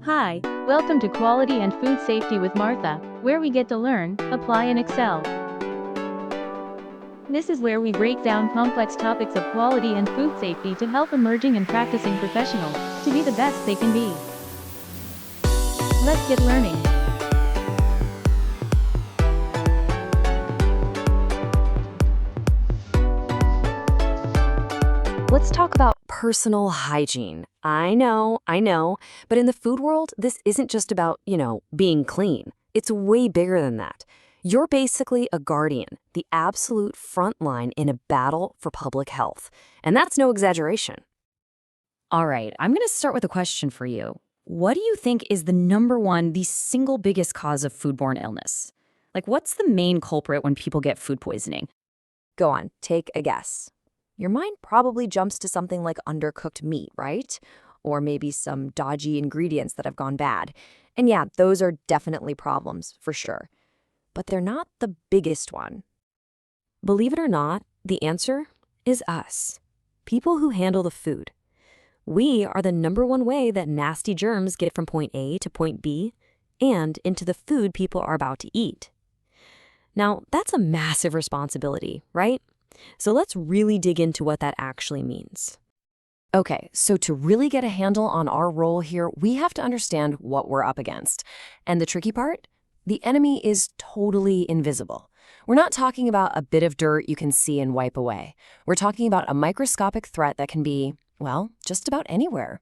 Hi, welcome to Quality and Food Safety with Martha, where we get to learn, apply, and excel. This is where we break down complex topics of quality and food safety to help emerging and practicing professionals to be the best they can be. Let's get learning. Let's talk about personal hygiene. I know, but in the food world, this isn't just about, being clean. It's way bigger than that. You're basically a guardian, the absolute front line in a battle for public health. And that's no exaggeration. All right, I'm going to start with a question for you. What do you think is the single biggest cause of foodborne illness? Like, what's the main culprit when people get food poisoning? Go on, take a guess. Your mind probably jumps to something like undercooked meat, right? Or maybe some dodgy ingredients that have gone bad. And yeah, those are definitely problems, for sure. But they're not the biggest one. Believe it or not, the answer is us, people who handle the food. We are the #1 way that nasty germs get from point A to point B and into the food people are about to eat. Now, that's a massive responsibility, right? So let's really dig into what that actually means. Okay, so to really get a handle on our role here, we have to understand what we're up against. And the tricky part? The enemy is totally invisible. We're not talking about a bit of dirt you can see and wipe away. We're talking about a microscopic threat that can be, well, just about anywhere.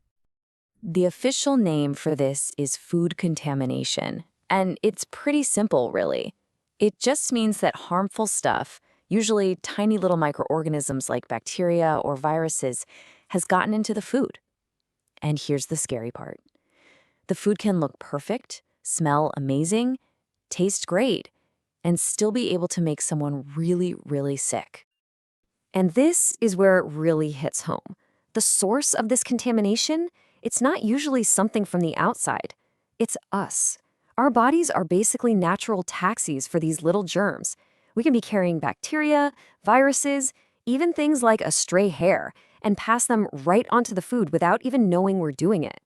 The official name for this is food contamination, and it's pretty simple, really. It just means that harmful stuff, usually tiny little microorganisms like bacteria or viruses, has gotten into the food. And here's the scary part. The food can look perfect, smell amazing, taste great, and still be able to make someone really, really sick. And this is where it really hits home. The source of this contamination, it's not usually something from the outside. It's us. Our bodies are basically natural taxis for these little germs. We can be carrying bacteria, viruses, even things like a stray hair, and pass them right onto the food without even knowing we're doing it.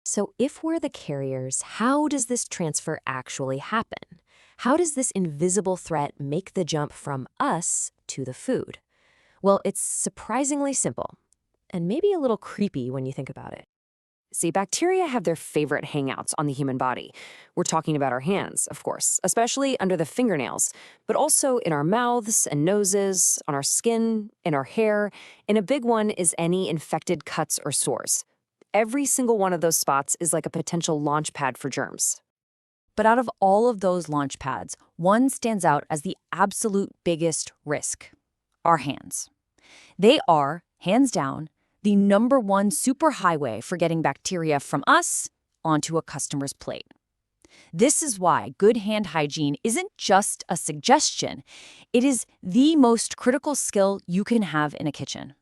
So if we're the carriers, how does this transfer actually happen? How does this invisible threat make the jump from us to the food? Well, it's surprisingly simple, and maybe a little creepy when you think about it. See, bacteria have their favorite hangouts on the human body. We're talking about our hands, of course, especially under the fingernails, but also in our mouths and noses, on our skin, in our hair, and a big one is any infected cuts or sores. Every single one of those spots is like a potential launch pad for germs. But out of all of those launch pads, one stands out as the absolute biggest risk: our hands. They are, hands down, the #1 superhighway for getting bacteria from us onto a customer's plate. This is why good hand hygiene isn't just a suggestion. It is the most critical skill you can have in a kitchen.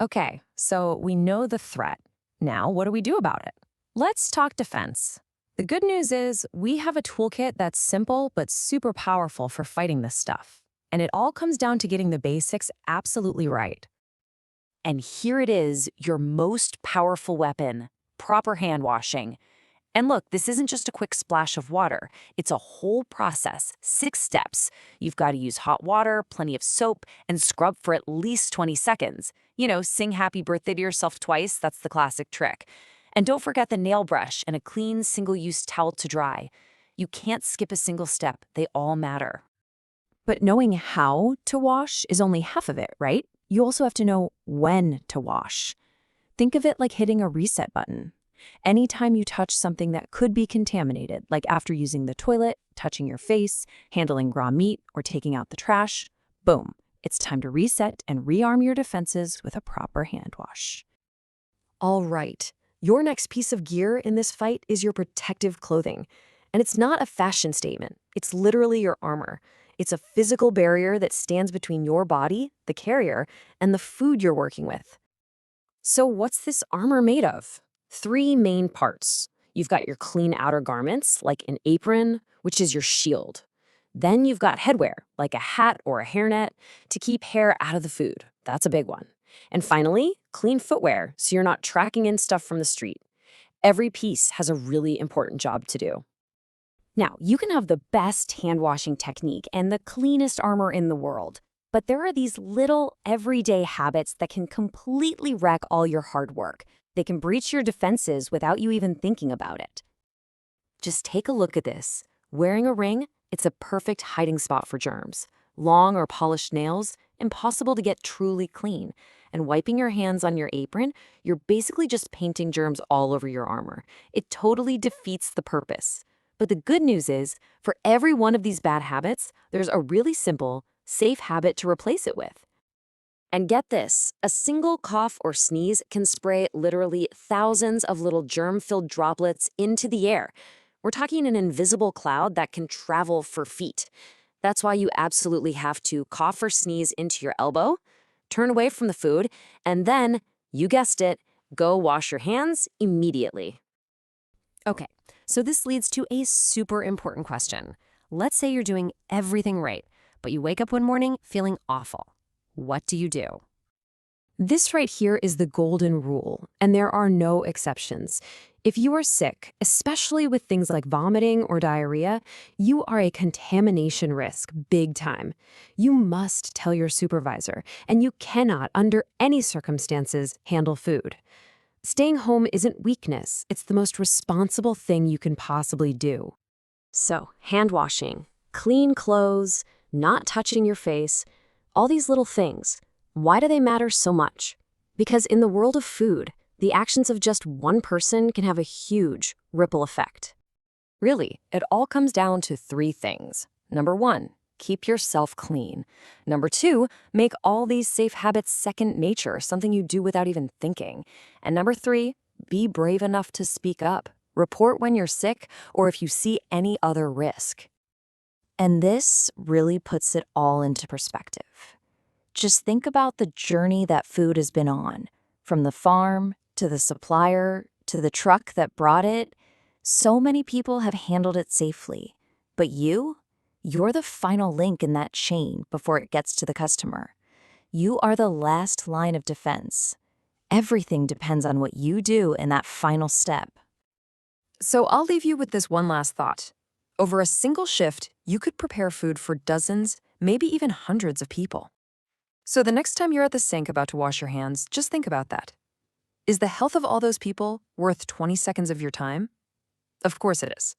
Okay, so we know the threat. Now, what do we do about it? Let's talk defense. The good news is we have a toolkit that's simple but super powerful for fighting this stuff. And it all comes down to getting the basics absolutely right. And here it is, your most powerful weapon: proper hand washing. And look, this isn't just a quick splash of water. It's a whole process, 6 steps. You've got to use hot water, plenty of soap, and scrub for at least 20 seconds. Sing happy birthday to yourself twice, that's the classic trick. And don't forget the nail brush and a clean, single-use towel to dry. You can't skip a single step. They all matter. But knowing how to wash is only half of it, right? You also have to know when to wash. Think of it like hitting a reset button. Anytime you touch something that could be contaminated, like after using the toilet, touching your face, handling raw meat, or taking out the trash, boom, it's time to reset and rearm your defenses with a proper hand wash. All right, your next piece of gear in this fight is your protective clothing. And it's not a fashion statement. It's literally your armor. It's a physical barrier that stands between your body, the carrier, and the food you're working with. So what's this armor made of? 3 main parts. You've got your clean outer garments, like an apron, which is your shield. Then you've got headwear, like a hat or a hairnet, to keep hair out of the food. That's a big one. And finally, clean footwear, so you're not tracking in stuff from the street. Every piece has a really important job to do. Now, you can have the best hand washing technique and the cleanest armor in the world, but there are these little everyday habits that can completely wreck all your hard work. They can breach your defenses without you even thinking about it. Just take a look at this. Wearing a ring, it's a perfect hiding spot for germs. Long or polished nails, impossible to get truly clean. And wiping your hands on your apron, you're basically just painting germs all over your armor. It totally defeats the purpose. But the good news is, for every one of these bad habits, there's a really simple, safe habit to replace it with. And get this, a single cough or sneeze can spray literally thousands of little germ-filled droplets into the air. We're talking an invisible cloud that can travel for feet. That's why you absolutely have to cough or sneeze into your elbow, turn away from the food, and then, you guessed it, go wash your hands immediately. Okay, so this leads to a super important question. Let's say you're doing everything right, but you wake up one morning feeling awful. What do you do? This right here is the golden rule, and there are no exceptions. If you are sick, especially with things like vomiting or diarrhea, you are a contamination risk big time. You must tell your supervisor, and you cannot, under any circumstances, handle food. Staying home isn't weakness, it's the most responsible thing you can possibly do. So, hand washing, clean clothes, not touching your face, all these little things. Why do they matter so much? Because in the world of food, the actions of just one person can have a huge ripple effect. Really, it all comes down to 3 things. Number 1, keep yourself clean. Number 2, make all these safe habits second nature, something you do without even thinking. And number 3, be brave enough to speak up. Report when you're sick or if you see any other risk. And this really puts it all into perspective. Just think about the journey that food has been on, from the farm to the supplier to the truck that brought it. So many people have handled it safely. But you're the final link in that chain before it gets to the customer. You are the last line of defense. Everything depends on what you do in that final step. So I'll leave you with this one last thought. Over a single shift, you could prepare food for dozens, maybe even hundreds of people. So the next time you're at the sink about to wash your hands, just think about that. Is the health of all those people worth 20 seconds of your time? Of course it is.